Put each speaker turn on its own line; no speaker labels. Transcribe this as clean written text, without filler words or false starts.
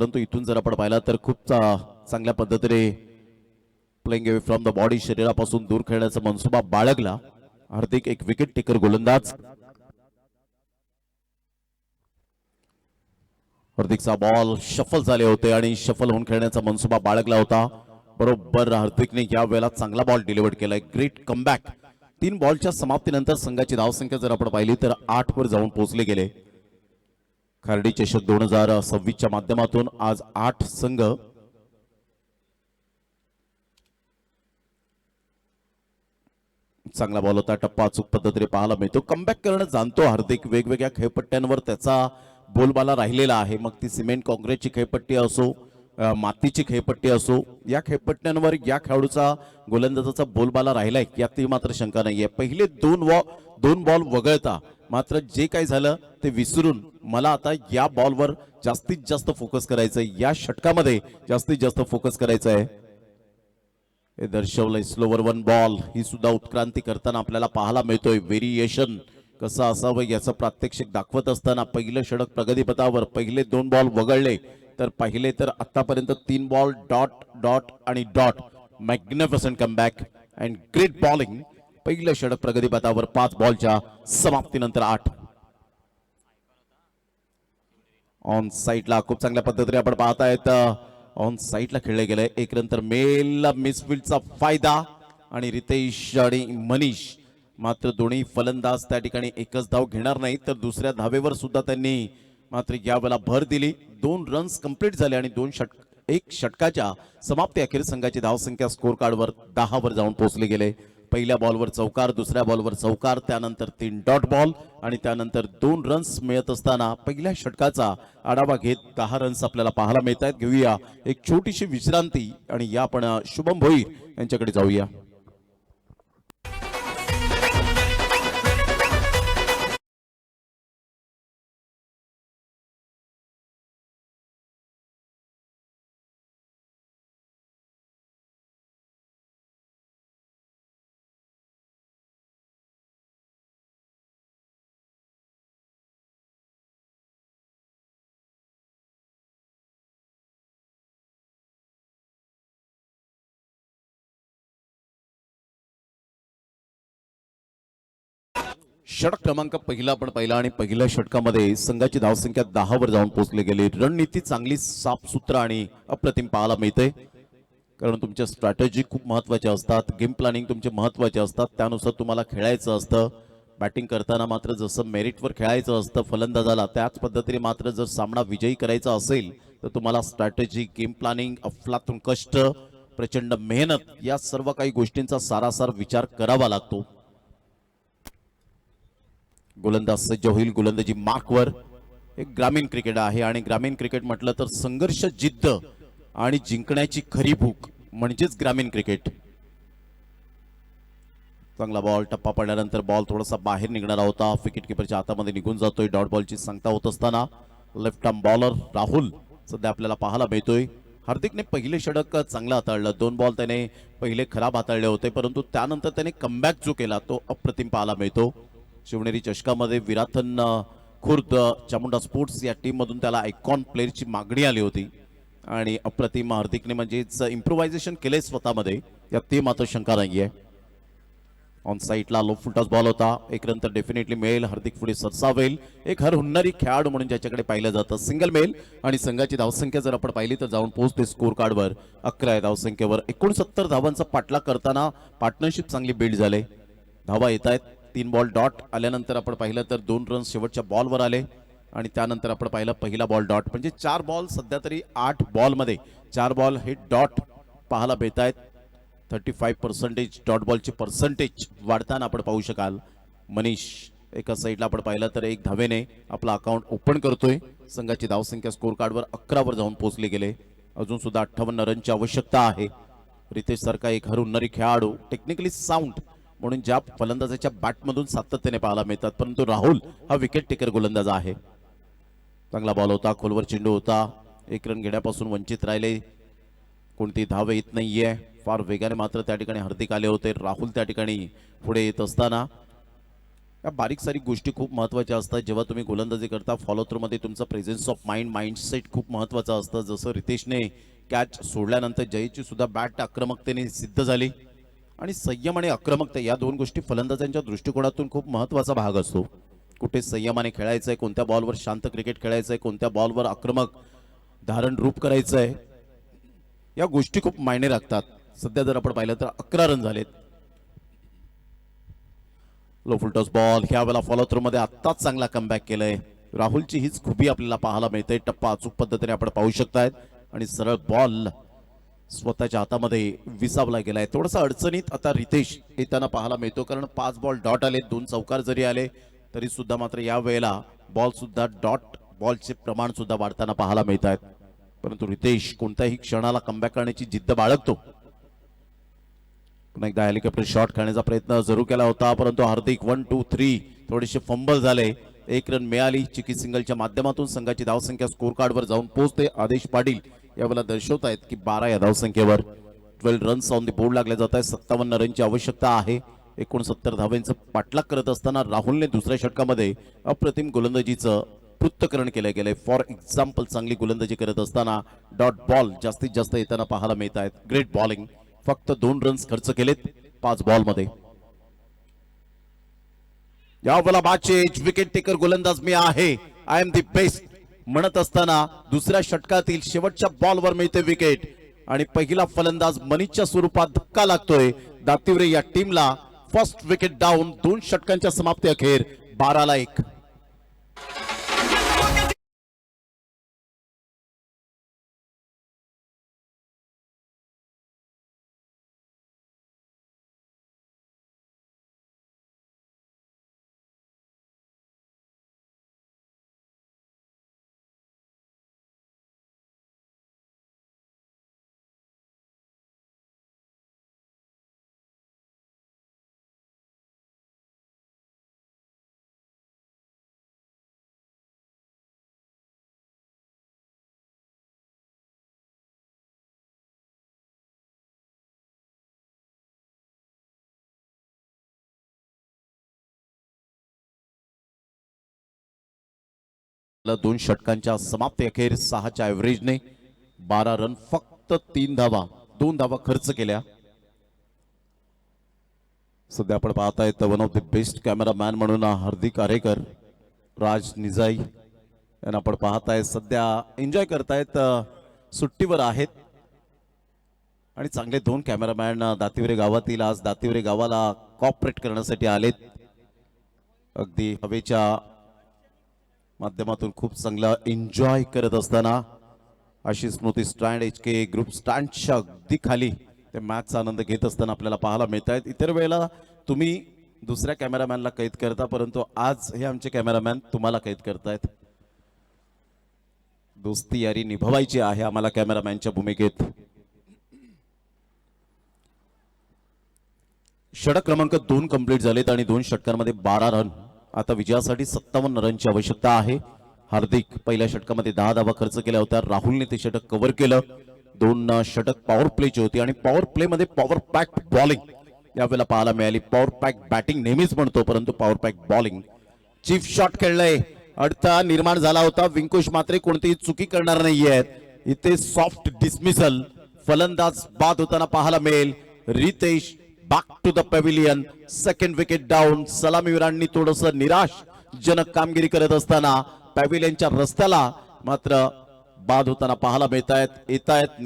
परंतु इथून जर आपण पाहिला तर खूप चांगल्या पद्धतीने playing away from the body, शरीरापासून दूर खेळण्याचा मनसुबा बाळगला हार्दिक. एक विकेट टेकर गोलंदाज. हार्दिकचा बॉल शफल झाले होते आणि शफल होऊन खेळण्याचा मनसुबा बाळगला होता. बरोबर हार्दिकने या वेळेला चांगला बॉल डिलिव्हर केलाय. Great comeback. 3 बॉलच्या समाप्तीनंतर संघाची धावसंख्या जर आपण पाहिली तर 8 वर जाऊन पोहोचले गेले. खार्डी चषक 2026 च्या माध्यमातून आज 8 संघ चांगला बॉल होता. टप्पा अचूक पद्धतीने पाहायला मिळतो. कमबॅक करणं जाणतो हार्दिक. वेगवेगळ्या खेळपट्ट्यांवर त्याचा बोलबाला राहिलेला आहे. मग ती सिमेंट काँक्रीटची खेळपट्टी असो, मातीची खेळपट्टी असो, या खेळपट्ट्यांवर या खेळाडूचा गोलंदाजाचा बोलबाला राहिलाय यातही मात्र शंका नाहीये. पहिले दोन बॉल वगळता मात्र जे काही झालं ते विसरून मला आता या बॉलवर जास्तीत जास्त फोकस करायचंय, या षटकामध्ये जास्तीत जास्त फोकस करायचं आहे हे दर्शवलंय. स्लोवर 1 बॉल ही सुद्धा उत्क्रांती करताना आपल्याला पाहायला मिळतोय. व्हेरिएशन कसं असावं याचं प्रात्यक्षिक दाखवत असताना पहिलं षटक प्रगतीपथावर. पहिले 2 बॉल वगळले तर पहिले तर आतापर्यंत 3 बॉल डॉट डॉट आणि dot. Magnificent comeback and great bowling. पहिलं षटक प्रगतीपथावर 5 बॉलच्या समाप्तीनंतर 8. ऑन साईडला खूप चांगल्या पद्धतीने आपण पाहतायत ऑन साईडला खेळले गेले. एक नंतर मेल मिसफिल्डचा फायदा आणि रितेश आणि मनीष मात्र दोन्ही फलंदाज त्या ठिकाणी एकच धाव घेणार नाही तर दुसऱ्या धावेवर सुद्धा त्यांनी मात्र यावेळेला भर दिली. 2 रन्स कंप्लीट झाले आणि 1 षटकाच्या समाप्ती अखेर संघाची धावसंख्या स्कोर कार्डवर 10 वर जाऊन पोहोचले गेले. पहिल्या बॉलवर चौकार, दुसऱ्या बॉलवर चौकार, त्यानंतर 3 डॉट बॉल आणि त्यानंतर 2 रन्स मिळत असताना पहिल्या षटकाचा आढावा घेत 10 रन्स आपल्याला पाहायला मिळत आहेत. घेऊया एक छोटीशी विश्रांती आणि या आपण शुभम भोईर यांच्याकडे जाऊया. षटक क्रमांक पहिला आपण पाहिला आणि पहिल्या षटकामध्ये संघाची धावसंख्या 10 वर जाऊन पोहोचली गेली. रणनीती चांगली साफसूत्र आणि अप्रतिम पाहायला मिळते. कारण तुमच्या स्ट्रॅटेजी खूप महत्त्वाच्या असतात, गेम प्लॅनिंग तुमचे महत्त्वाचे असतात, त्यानुसार तुम्हाला खेळायचं असतं. बॅटिंग करताना मात्र जसं मेरिटवर खेळायचं असतं फलंदाजाला, त्याच पद्धतीने मात्र जर सामना विजयी करायचा असेल तर तुम्हाला स्ट्रॅटेजी, गेम प्लॅनिंग, अफलातून कष्ट, प्रचंड मेहनत या सर्व काही गोष्टींचा सारासार विचार करावा लागतो. गोलंदाज सज्ज होईल. गोलंदाजी मार्कवर. एक ग्रामीण क्रिकेट आहे आणि ग्रामीण क्रिकेट म्हटलं तर संघर्ष, जिद्द आणि जिंकण्याची खरी भूक म्हणजेच ग्रामीण क्रिकेट. चांगला बॉल. टप्पा पडल्यानंतर बॉल थोडासा बाहेर निघणारा होता, विकेट किपरच्या हातामध्ये निघून जातोय. डॉट बॉलची सांगता होत असताना लेफ्ट आर्म बॉलर राहुल सध्या आपल्याला पाहायला मिळतोय. हार्दिकने पहिले षटक चांगलं हाताळलं. 2 बॉल त्याने पहिले खराब हाताळले होते परंतु त्यानंतर त्याने कमबॅक जो केला तो अप्रतिम पाहायला मिळतो. शिवनेरी चषकामध्ये विराथन खुर्द चामुंडा स्पोर्ट्स या टीम मधून त्याला आयकॉन प्लेअरची मागणी आली होती आणि अप्रतिम हार्दिकने म्हणजेच इम्प्रोव्हायझेशन केले स्वतःमध्ये, यात ते मात्र शंका नाहीये. ऑन साईडला लो फुलटॉस बॉल होता. एक नंतर डेफिनेटली मिळेल. हार्दिक पुढे सरसावेल. एक हर हुन्नरी खेळाडू म्हणून ज्याच्याकडे पाहिलं जातं. सिंगल मेल आणि संघाची धावसंख्या जर आपण पाहिली तर जाऊन पोहोचते स्कोर कार्डवर 11 या धावसंख्येवर. 69 धावांचा पाठलाग करताना पार्टनरशिप चांगली बिल्ड झाले. धावा येत आहेत. 3 बॉल डॉट आल्यानंतर आपण पाहिलं तर 2 रन्स शेवटच्या बॉलवर आले आणि त्यानंतर आपण पाहिलं पहिला बॉल डॉट. म्हणजे 4 बॉल सध्या तरी 8 बॉलमध्ये 4 बॉल हे डॉट पाहायला मिळत आहेत. 35% डॉट बॉलची पर्सेंटेज वाढताना आपण पाहू शकाल. मनीष एका साईडला आपण पाहिलं तर 1 धावेने आपला अकाउंट ओपन करतोय. संघाची धावसंख्या स्कोर कार्डवर 11 वर जाऊन पोहोचले गेले. अजून सुद्धा 58 रनची आवश्यकता आहे. रितेश सारखा एक हरहुन्नरी खेळाडू, टेक्निकली साऊंड म्हणून ज्या फलंदाजाच्या बॅटमधून सातत्याने पाहायला मिळतात, परंतु राहुल हा विकेट टेकर गोलंदाज आहे. चांगला बॉल होता, खोलवर चेंडू होता. 1 रन घेण्यापासून वंचित राहिले. कोणती धाव येत नाहीये. फार वेगाने मात्र त्या ठिकाणी हार्दिक आले होते. राहुल त्या ठिकाणी पुढे येत असताना या बारीक सारीक गोष्टी खूप महत्त्वाच्या असतात. जेव्हा तुम्ही गोलंदाजी करता फॉलो थ्रू मध्ये तुमचं प्रेझेन्स ऑफ माइंडसेट खूप महत्त्वाचं असतं. जसं रितेशने कॅच सोडल्यानंतर जयची सुद्धा बॅट आक्रमकतेने सिद्ध झाली आणि संयम आणि आक्रमकता या दोन गोष्टी फलंदाजांच्या दृष्टिकोनातून खूप महत्त्वाचा भाग असतो. कुठे संयमाने खेळायचं आहे, कोणत्या बॉलवर शांत क्रिकेट खेळायचं आहे, कोणत्या बॉलवर आक्रमक धारण रूप करायचं आहे, या गोष्टी खूप मायने राखतात. सध्या जर आपण पाहिलं तर 11 रन झालेत. लो फुल टॉस बॉल ह्या वेळेला फॉलो थ्रू मध्ये आत्ताच चांगला कमबॅक केलंय. राहुलची हीच खूबी आपल्याला पाहायला मिळते. टप्पा अचूक पद्धतीने आपण पाहू शकतायत आणि सरळ बॉल स्वतःच्या हातामध्ये विसावला गेलाय. थोडासा अडचणीत आता रितेश येताना पाहायला मिळतो, कारण 5 बॉल डॉट आले, 2 चौकार जरी आले तरी सुद्धा मात्र या वेळेला बॉल सुद्धा डॉट बॉलचे प्रमाण सुद्धा वाढताना पाहायला मिळत आहेत. परंतु रितेश कोणत्याही क्षणाला कमबॅक करण्याची जिद्द बाळगतो. पुन्हा एकदा हेलिकॉप्टर शॉट खेळण्याचा प्रयत्न जरूर केला होता, परंतु हार्दिक 1 2 3 थोडेसे फंबल झाले. 1 रन मिळाली. चिकी सिंगलच्या माध्यमातून संघाची धावसंख्या स्कोर कार्डवर जाऊन पोहोचते. आदेश पाटील यावेळेला दर्शवत आहेत की 12 या धावसंख्येवर 12 रन्स ऑन द बोर्ड लागले जात आहेत. 57 रनची आवश्यकता आहे. 69 धावांचं पाठलाग करत असताना राहुलने दुसऱ्या षटकामध्ये अप्रतिम गोलंदाजीचं पृथक्करण केलं गेलंय. फॉर एक्झाम्पल चांगली गोलंदाजी करत असताना डॉट बॉल जास्तीत जास्त येताना पाहायला मिळत आहेत. Great bowling. फक्त 2 रन्स खर्च केलेत 5 बॉल मध्ये. यावेळेला बाचेज विकेट टेकर गोलंदाज मी आहे, आय एम दी बेस्ट म्हणत असताना दुसऱ्या षटकातील शेवटच्या बॉलवर मिळते विकेट आणि पहिला फलंदाज मनीषच्या स्वरूपात धक्का लागतोय. दातिवरे या टीमला फर्स्ट विकेट डाऊन. 2 षटकांच्या समाप्ती अखेर 12-1. दोन षटकांच्या समाप्ती अखेर 6च्या ऍव्हरेजने 12 रन, फक्त 3 धावा, 2 धावा खर्च केल्या. सध्या आपण पाहतायत one of the best cameraman म्हणून हार्दिक आरेकर, राज निजाई यांना आपण पाहताय. सध्या एन्जॉय करतायत, सुट्टीवर आहेत आणि चांगले 2 कॅमेरामॅन दातिवरे गावातील आज दातिवरे गावाला कॉपरेट करण्यासाठी आलेत. अगदी हवेच्या माध्यमातून खूप चांगला एन्जॉय करत असताना अशी स्मृती स्टँड HK ग्रुप स्टँडच्या अगदी खाली ते मॅचचा आनंद घेत असताना आपल्याला पाहायला मिळत आहेत. इतर वेळेला तुम्ही दुसऱ्या कॅमेरामॅनला कैद करता, परंतु आज हे आमचे कॅमेरामॅन तुम्हाला कैद करतायत. दोस्ती यारी निभवायची आहे आम्हाला कॅमेरामॅनच्या भूमिकेत. षटक क्रमांक 2 कंप्लीट झालेत आणि 2 षटकांमध्ये 12 रन. आता विजयासाठी 57 रनची आवश्यकता आहे. हार्दिक पहिल्या षटकामध्ये 10 धावा खर्च केल्या होत्या. राहुलने ते षटक कव्हर केलं. 2 षटक पॉवर प्लेची होती आणि पॉवर प्ले मध्ये पॉवर पॅक बॉलिंग यावेळेला पाहायला मिळाली. पॉवर पॅक बॅटिंग नेहमीच म्हणतो, परंतु पॉवर पॅक बॉलिंग. चीफ शॉट खेळलंय, अडथळा निर्माण झाला होता. विंकुश मात्र कोणतीही चुकी करणार नाहीये. इथे सॉफ्ट डिसमिसल, फलंदाज बाद होताना पाहायला मिळेल. Ritesh back to the pavilion. Second wicket down. सलामीवीरांनी थोडस निराशजनक कामगिरी करत असताना पॅव्हिलियनच्या रस्त्याला मात्र बाद होताना पाहायला मिळतायत.